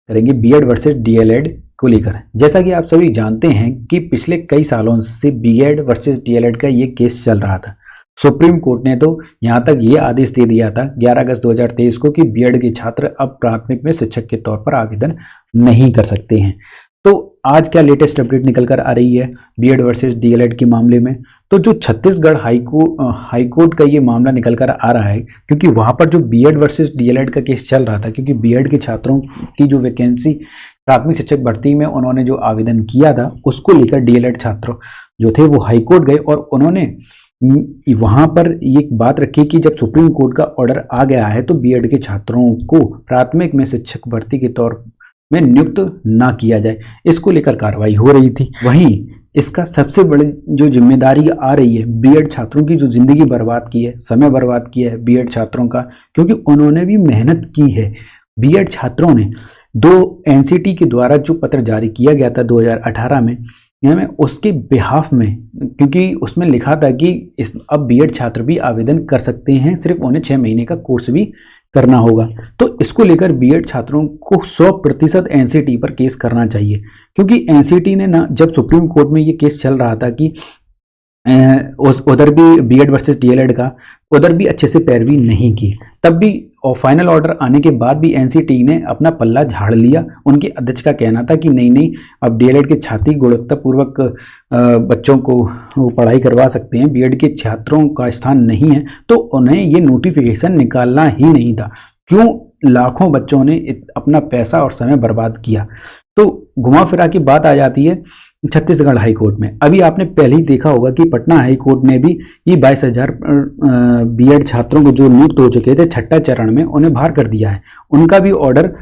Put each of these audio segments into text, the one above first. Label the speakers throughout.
Speaker 1: करेंगे BEd versus DElEd को लेकर। जैसा कि आप सभी जानते हैं कि पिछले कई सालों से बीएड वर्सेस डीएलएड का ये केस चल रहा था। सुप्रीम कोर्ट ने तो यहाँ तक ये आदेश दे दिया था 11 अगस्त 2023 को कि बीएड के छात्र अब प्राथमिक में शिक्षक के तौर पर आवेदन नहीं कर सकते हैं। तो आज क्या लेटेस्ट अपडेट निकल कर आ रही है बीएड वर्सेस डीएलएड के मामले में? तो जो छत्तीसगढ़ हाईकोर्ट का ये मामला निकल कर आ रहा है, क्योंकि वहाँ पर जो बीएड वर्सेस डीएलएड का केस चल रहा था, क्योंकि बीएड के छात्रों की जो वैकेंसी प्राथमिक शिक्षक भर्ती में उन्होंने जो आवेदन किया था उसको लेकर डीएलएड छात्र जो थे वो हाईकोर्ट गए और उन्होंने वहां पर ये बात रखी कि जब सुप्रीम कोर्ट का ऑर्डर आ गया है तो बीएड के छात्रों को प्राथमिक में शिक्षक भर्ती के तौर में नियुक्त ना किया जाए। इसको लेकर कार्रवाई हो रही थी। वहीं इसका सबसे बड़ी जो जिम्मेदारी आ रही है बीएड छात्रों की, जो जिंदगी बर्बाद की है, समय बर्बाद किया है बीएड छात्रों का, क्योंकि उन्होंने भी मेहनत की है। बीएड छात्रों ने 2 एनसीटी के द्वारा जो पत्र जारी किया गया था 2018 में उसके बिहाफ में, क्योंकि उसमें लिखा था कि अब बीएड छात्र भी आवेदन कर सकते हैं, सिर्फ उन्हें 6 महीने का कोर्स भी करना होगा। तो इसको लेकर बीएड छात्रों को 100% एनसीटी पर केस करना चाहिए, क्योंकि एनसीटी ने ना जब सुप्रीम कोर्ट में ये केस चल रहा था कि उधर भी बीएड वर्सेस डीएलएड का उधर भी अच्छे से पैरवी नहीं की, तब भी और फाइनल ऑर्डर आने के बाद भी एनसीटी ने अपना पल्ला झाड़ लिया। उनके अध्यक्ष का कहना था कि नहीं अब डीएलएड के छात्र गुणवत्तापूर्वक बच्चों को पढ़ाई करवा सकते हैं, बीएड के छात्रों का स्थान नहीं है, तो उन्हें ये नोटिफिकेशन निकालना ही नहीं था। क्यों लाखों बच्चों ने अपना पैसा और समय बर्बाद किया। तो घुमा फिरा की बात आ जाती है छत्तीसगढ़ हाईकोर्ट में। अभी आपने पहले ही देखा होगा कि पटना हाईकोर्ट ने भी ये 22,000 बीएड छात्रों को जो नियुक्त हो चुके थे छठा चरण में उन्हें बाहर कर दिया है। उनका भी ऑर्डर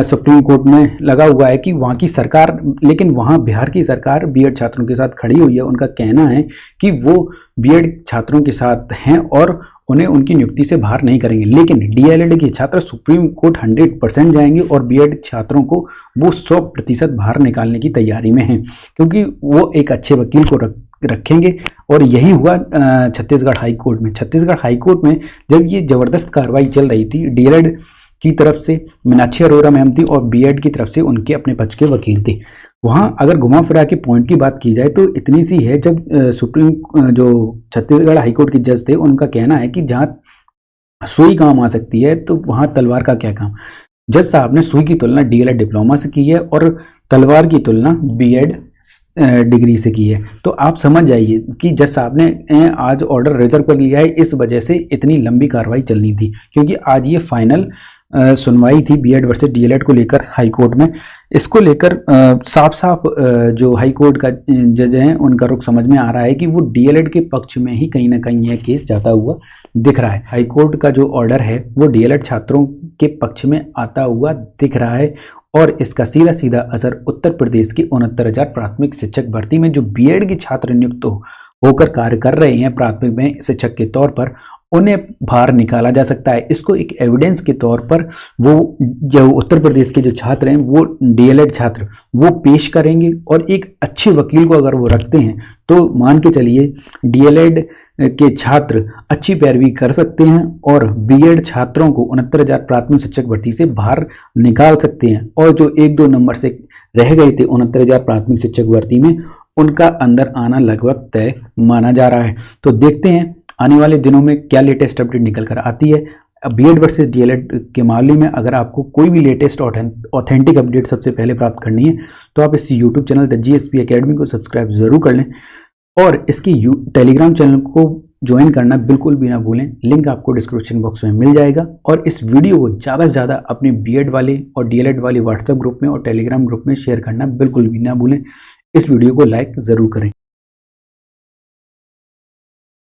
Speaker 1: सुप्रीम कोर्ट में लगा हुआ है कि वहाँ की सरकार, लेकिन वहाँ बिहार की सरकार बीएड छात्रों के साथ खड़ी हुई है। उनका कहना है कि वो बीएड छात्रों के साथ हैं और उन्हें उनकी नियुक्ति से बाहर नहीं करेंगे, लेकिन डीएलएड के छात्र सुप्रीम कोर्ट 100% जाएंगे और बीएड छात्रों को वो 100% बाहर निकालने की तैयारी में हैं, क्योंकि वो एक अच्छे वकील को रखेंगे। और यही हुआ छत्तीसगढ़ हाईकोर्ट में। छत्तीसगढ़ हाईकोर्ट में जब ये जबरदस्त कार्रवाई चल रही थी, डीएलएड की तरफ से मीनाक्षी अरोरा मैम थी और बीएड की तरफ से उनके अपने पक्ष के वकील थे। वहाँ अगर घुमा फिरा के पॉइंट की बात की जाए तो इतनी सी है, जब जो छत्तीसगढ़ हाईकोर्ट के जज थे उनका कहना है कि जहाँ सुई काम आ सकती है तो वहाँ तलवार का क्या काम। जज साहब ने सुई की तुलना डीएलएड डिप्लोमा से की है और तलवार की तुलना बीएड डिग्री से की है। तो आप समझ जाइए कि जज साहब ने आज ऑर्डर रिजर्व कर लिया है, इस वजह से इतनी लंबी कार्रवाई चलनी थी, क्योंकि आज ये फाइनल सुनवाई थी बीएड वर्सेस डीएलएड को लेकर हाईकोर्ट में। इसको लेकर साफ साफ जो हाईकोर्ट का जज हैं उनका रुख समझ में आ रहा है कि वो डीएलएड के पक्ष में ही कहीं ना कहीं यह केस जाता हुआ दिख रहा है। हाईकोर्ट का जो ऑर्डर है वो डीएलएड छात्रों के पक्ष में आता हुआ दिख रहा है और इसका सीधा सीधा असर उत्तर प्रदेश की 69,000 प्राथमिक शिक्षक भर्ती में जो बीएड के छात्र नियुक्त होकर कार्य कर रहे हैं प्राथमिक में शिक्षक के तौर पर, उन्हें बाहर निकाला जा सकता है। इसको एक एविडेंस के तौर पर वो जो उत्तर प्रदेश के जो छात्र हैं वो डीएलएड छात्र वो पेश करेंगे और एक अच्छे वकील को अगर वो रखते हैं तो मान के चलिए डीएलएड के छात्र अच्छी पैरवी कर सकते हैं और बीएड छात्रों को 69,000 प्राथमिक शिक्षक भर्ती से बाहर निकाल सकते हैं। और जो 1-2 नंबर से रह गए थे 69,000 प्राथमिक शिक्षक भर्ती में, उनका अंदर आना लगभग तय माना जा रहा है। तो देखते हैं आने वाले दिनों में क्या लेटेस्ट अपडेट निकल कर आती है बीएड वर्सेस डीएलएड के मामले में। अगर आपको कोई भी लेटेस्ट ऑथेंटिक अपडेट सबसे पहले प्राप्त करनी है तो आप इस YouTube channel the GSP academy को सब्सक्राइब जरूर कर लें और इसकी टेलीग्राम चैनल को ज्वाइन करना बिल्कुल भी ना भूलें। लिंक आपको डिस्क्रिप्शन बॉक्स में मिल जाएगा। और इस वीडियो को ज़्यादा से ज़्यादा अपने बीएड वाले और डीएलएड वाले व्हाट्सएप ग्रुप में और टेलीग्राम ग्रुप में शेयर करना बिल्कुल भी ना भूलें। इस वीडियो को लाइक ज़रूर करें।